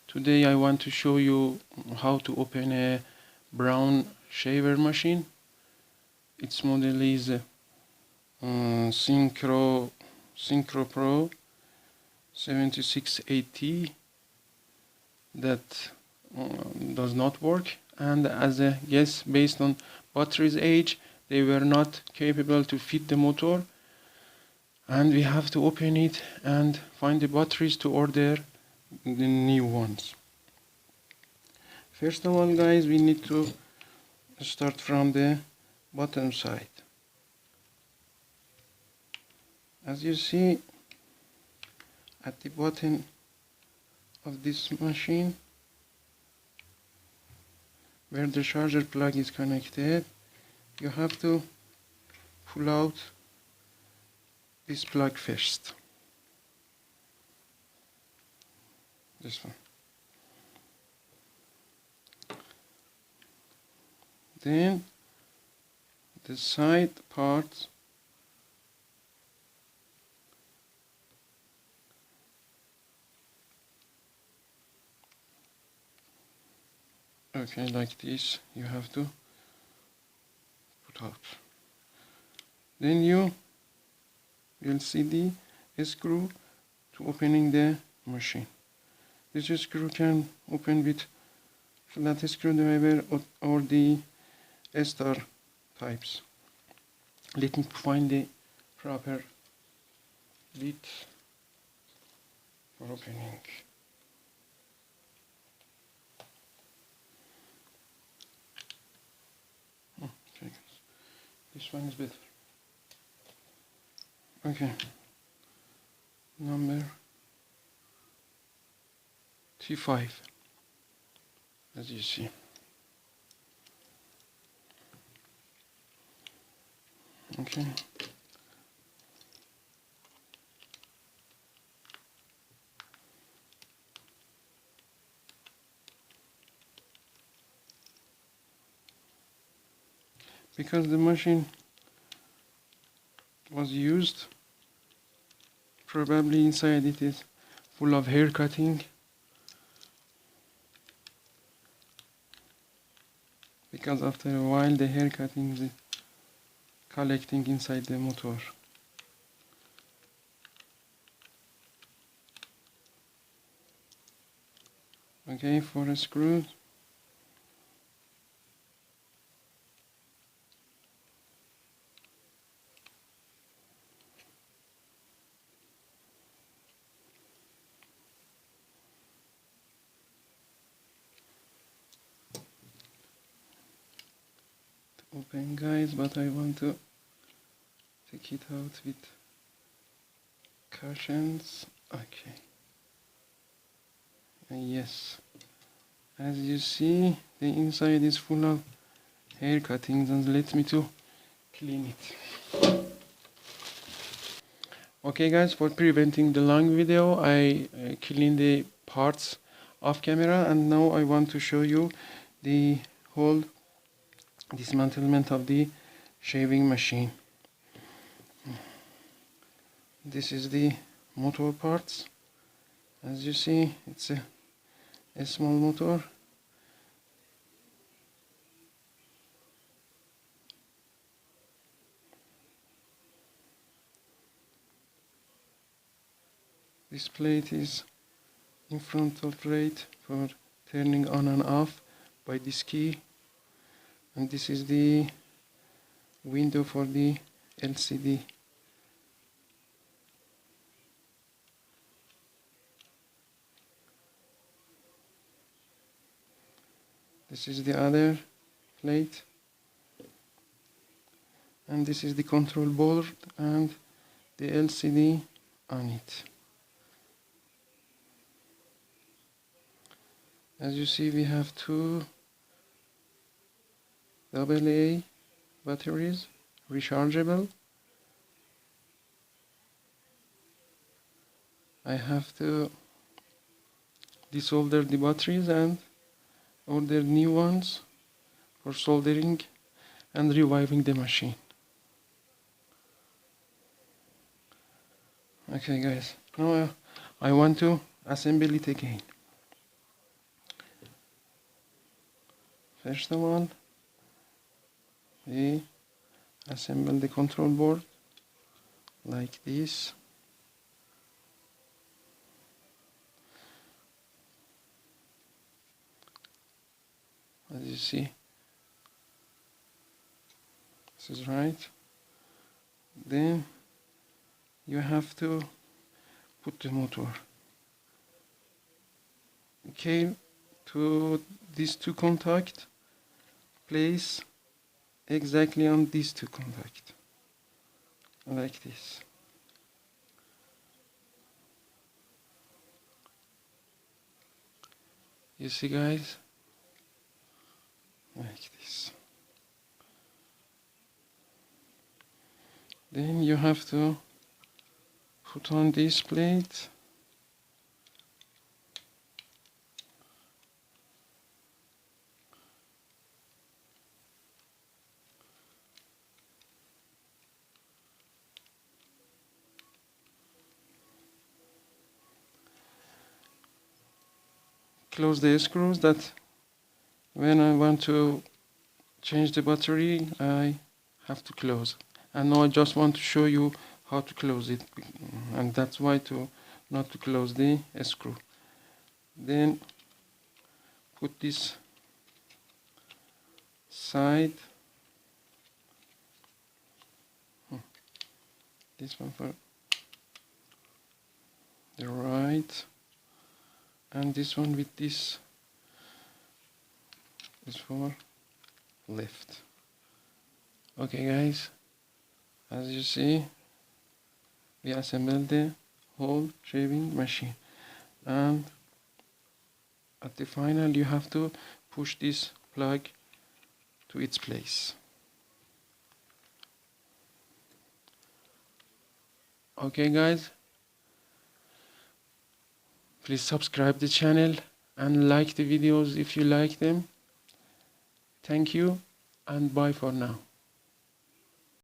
Today I want to show you how to open a Braun shaver machine. Its model is Synchro Pro 7680 that does not work, and as a guess, based on battery's age, they were not capable to fit the motor, and we have to open it and find the batteries to order the new ones. First of all, guys, we need to start from the bottom side. As you see at the bottom of this machine, where the charger plug is connected, you have to pull out this plug first. This one. Then the side part like this, you have to put out. Then you will see the screw to opening the machine. This screw can open with flat screwdriver or the star types. Let me find the proper bit for opening. Okay, this one is better. Okay, number T5, as you see. Okay. Because the machine was used, probably inside it is full of hair cutting, because after a while the hair cutting is collecting inside the motor. Okay, for a screw, open, guys, but I want to take it out with cautions. Okay. Yes, as you see, the inside is full of hair cuttings, and let me to clean it. Okay, guys, for preventing the long video, I clean the parts off camera, and now I want to show you the whole dismantlement of the shaving machine. This is the motor parts. As you see, it's a small motor. This plate is in front of plate for turning on and off by this key, and this is the window for the LCD. This is the other plate, and this is the control board and the LCD on it. As you see, we have two AA batteries, rechargeable. I have to desolder the batteries and order new ones for soldering and reviving the machine. Okay, guys, now I want to assemble it again. First of all, we assemble the control board like this. As you see, this is right. Then you have to put the motor. Okay, to these two contacts, place exactly on these two contacts, like this. You see, guys, like this. Then you have to put on this plate. Close the screws, that when I want to change the battery, I have to close. And now I just want to show you how to close it, and that's why not to close the screw. Then put this side, this one for the right, and this one with this is for left. Okay, guys, as you see, we assembled the whole shaving machine, and at the final you have to push this plug to its place. Okay, guys, please subscribe the channel and like the videos if you like them. Thank you, and bye for now.